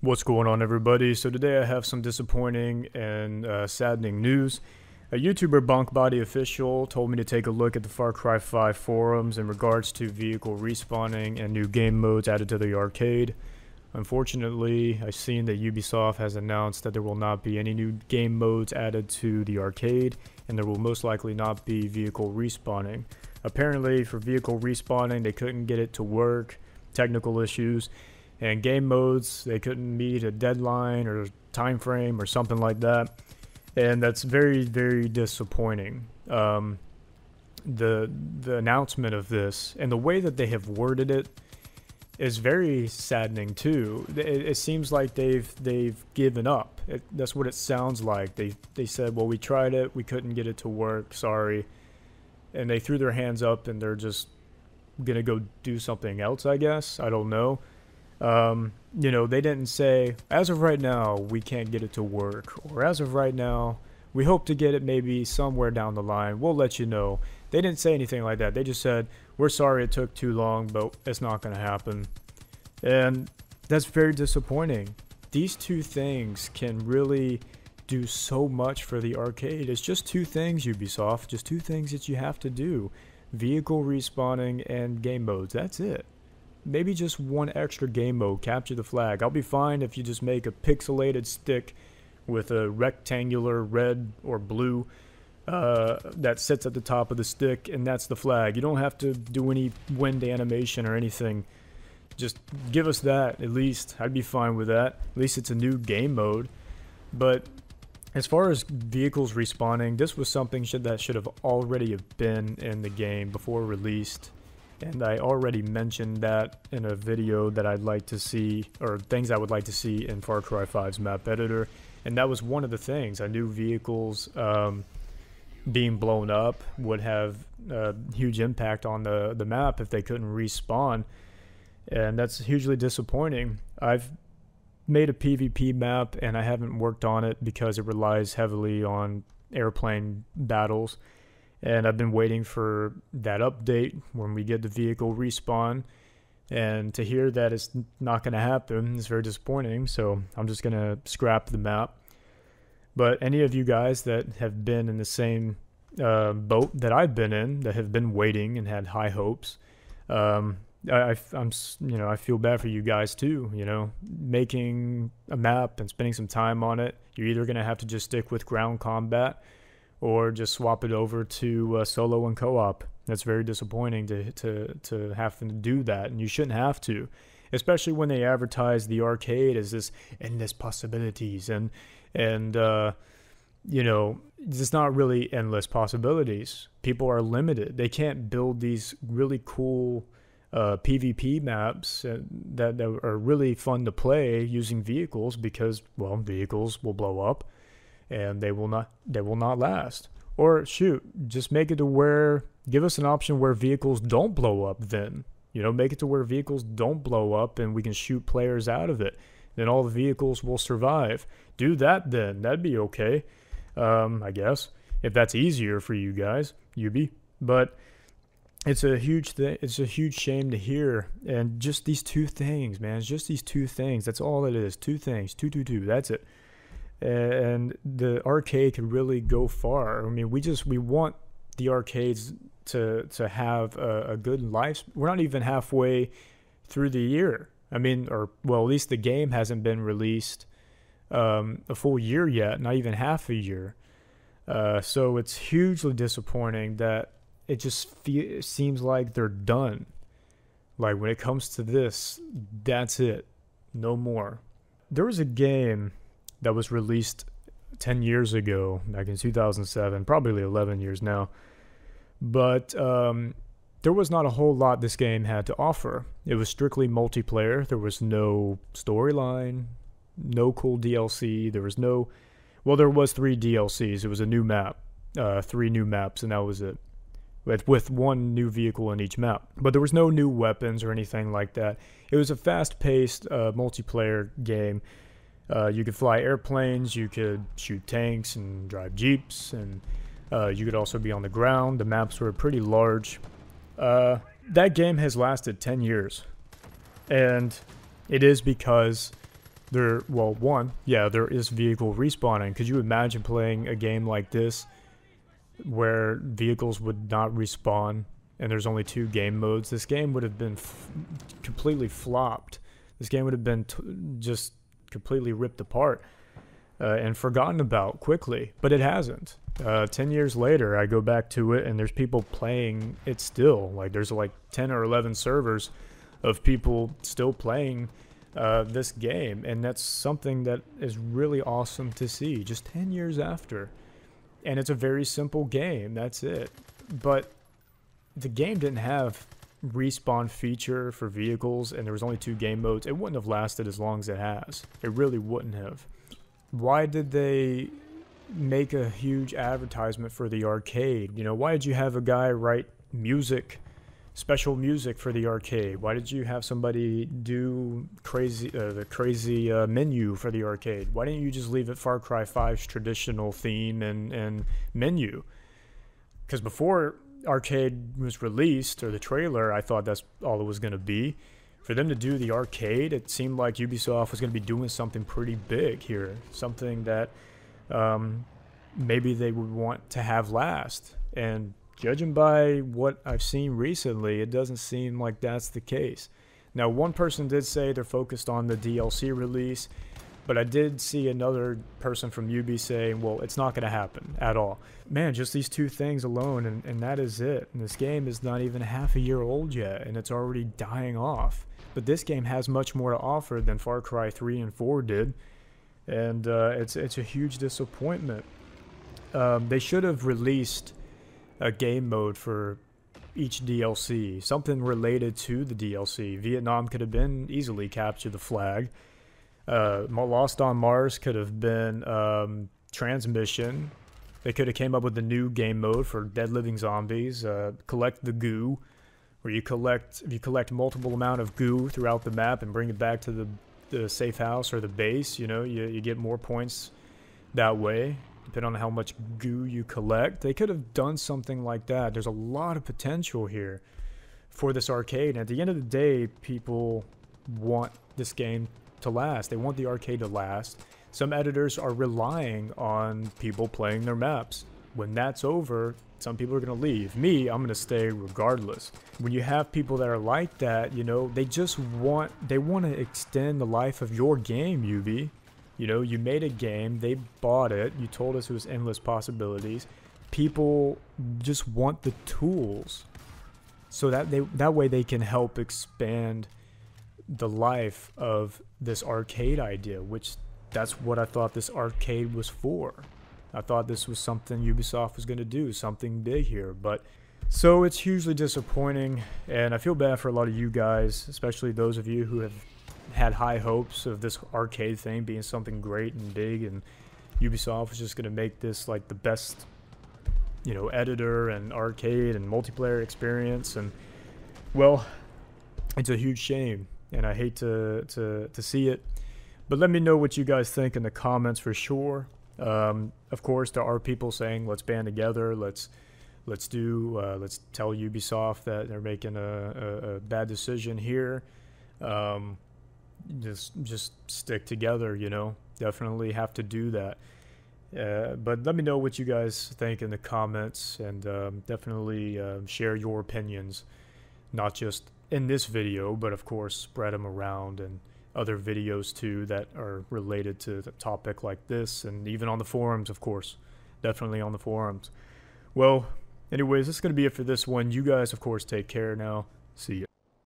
What's going on, everybody? So today I have some disappointing and saddening news. A YouTuber, Bonkbody Official, told me to take a look at the Far Cry 5 forums in regards to vehicle respawning and new game modes added to the arcade. Unfortunately, I've seen that Ubisoft has announced that there will not be any new game modes added to the arcade, and there will most likely not be vehicle respawning. Apparently, for vehicle respawning, they couldn't get it to work, technical issues. And game modes, they couldn't meet a deadline or time frame or something like that, and that's very, very disappointing. The announcement of this and the way that they have worded it is very saddening too. It seems like they've given up. That's what it sounds like. They said, well, we tried it, we couldn't get it to work, sorry, and they threw their hands up and they're just gonna go do something else, I guess. I don't know. You know, they didn't say, as of right now, we can't get it to work, or as of right now, we hope to get it maybe somewhere down the line, we'll let you know. They didn't say anything like that. They just said, we're sorry it took too long, but it's not going to happen. And that's very disappointing. These two things can really do so much for the arcade. It's just two things, Ubisoft, just two things that you have to do. Vehicle respawning and game modes, that's it. Maybe just one extra game mode, capture the flag. I'll be fine if you just make a pixelated stick with a rectangular red or blue that sits at the top of the stick, and that's the flag. You don't have to do any wind animation or anything. Just give us that, at least. I'd be fine with that. At least it's a new game mode. But as far as vehicles respawning, this was something that should have already been in the game before released. And I already mentioned that in a video that I'd like to see, or things I would like to see in Far Cry 5's map editor. And that was one of the things. I knew vehicles being blown up would have a huge impact on the map if they couldn't respawn. And that's hugely disappointing. I've made a PvP map and I haven't worked on it because it relies heavily on airplane battles. And I've been waiting for that update when we get the vehicle respawn. And to hear that it's not going to happen is very disappointing. So I'm just going to scrap the map. But any of you guys that have been in the same boat that I've been in, that have been waiting and had high hopes, I'm I feel bad for you guys too. You know, making a map and spending some time on it. You're either going to have to just stick with ground combat, or just swap it over to solo and co-op. That's very disappointing to have to do that, and you shouldn't have to, especially when they advertise the arcade as this endless possibilities, and you know, it's not really endless possibilities. People are limited. They can't build these really cool PvP maps that are really fun to play using vehicles because, well, vehicles will blow up. And they will not last. Or shoot, just make it to where, give us an option where vehicles don't blow up then. You know, make it to where vehicles don't blow up and we can shoot players out of it. Then all the vehicles will survive. Do that then, that'd be okay. I guess, if that's easier for you guys, Ubi. But it's a huge thing, it's a huge shame to hear. And just these two things, man, it's just these two things. That's all it is, two things, two, that's it. And the arcade could really go far. I mean, we want the arcades to have a good life. We're not even halfway through the year. I mean, or well, at least the game hasn't been released a full year yet, not even half a year. So it's hugely disappointing that it just seems like they're done. Like when it comes to this, that's it, no more. There was a game that was released 10 years ago, back in 2007, probably 11 years now. But there was not a whole lot this game had to offer. It was strictly multiplayer. There was no storyline, no cool DLC. There was no... Well, there was 3 DLCs. It was a new map, 3 new maps, and that was it. With one new vehicle in each map. But there was no new weapons or anything like that. It was a fast-paced multiplayer game. You could fly airplanes, you could shoot tanks and drive jeeps, and you could also be on the ground. The maps were pretty large. That game has lasted 10 years. And it is because Well, one, yeah, there is vehicle respawning. Could you imagine playing a game like this where vehicles would not respawn and there's only 2 game modes? This game would have been completely flopped. This game would have been just completely ripped apart and forgotten about quickly, but it hasn't. 10 years later, I go back to it and there's people playing it still. Like, there's like 10 or 11 servers of people still playing this game, and that's something that is really awesome to see just 10 years after. And it's a very simple game, that's it. But the game didn't have respawn feature for vehicles, and there was only 2 game modes. It wouldn't have lasted as long as it has. It really wouldn't have. Why did they make a huge advertisement for the arcade? You know, why did you have a guy write music, special music for the arcade? Why did you have somebody do the crazy menu for the arcade? Why didn't you just leave it Far Cry 5's traditional theme and menu? Because before arcade was released, or the trailer, I thought that's all it was going to be. For them to do the arcade, it seemed like Ubisoft was going to be doing something pretty big here, something that maybe they would want to have last. And judging by what I've seen recently, it doesn't seem like that's the case. Now, one person did say they're focused on the DLC release, but I did see another person from Ubi saying, well, it's not going to happen at all. Man, just these 2 things alone, and that is it. And this game is not even half a year old yet, and it's already dying off. But this game has much more to offer than Far Cry 3 and 4 did, and it's a huge disappointment. They should have released a game mode for each DLC, something related to the DLC. Vietnam could have been easily Capture the Flag. Lost on Mars could have been Transmission. They could have came up with a new game mode for Dead Living Zombies, Collect the Goo, where if you collect multiple amount of goo throughout the map and bring it back to the safe house or the base, you know, you get more points that way, depending on how much goo you collect. They could have done something like that. There's a lot of potential here for this arcade, and at the end of the day, people want this game to last. They want the arcade to last. Some editors are relying on people playing their maps. When that's over, some people are going to leave. Me, I'm going to stay regardless. When you have people that are like that, you know, they want to extend the life of your game, Ubi. You know, you made a game, they bought it, you told us it was endless possibilities. People just want the tools so that way they can help expand the life of this arcade idea, which that's what I thought this arcade was for. I thought this was something Ubisoft was going to do, something big here. But so it's hugely disappointing, and I feel bad for a lot of you guys, especially those of you who have had high hopes of this arcade thing being something great and big, and Ubisoft was just going to make this like the best, you know, editor and arcade and multiplayer experience. And well, it's a huge shame, and I hate to see it. But let me know what you guys think in the comments for sure. Of course, there are people saying, let's band together, let's tell Ubisoft that they're making a bad decision here. Just stick together, you know, definitely have to do that. But let me know what you guys think in the comments, and definitely share your opinions, not just in this video, but of course spread them around and other videos too that are related to the topic like this, and even on the forums, of course, definitely on the forums. Well, anyways, this is going to be it for this one. You guys, of course, take care now. See ya.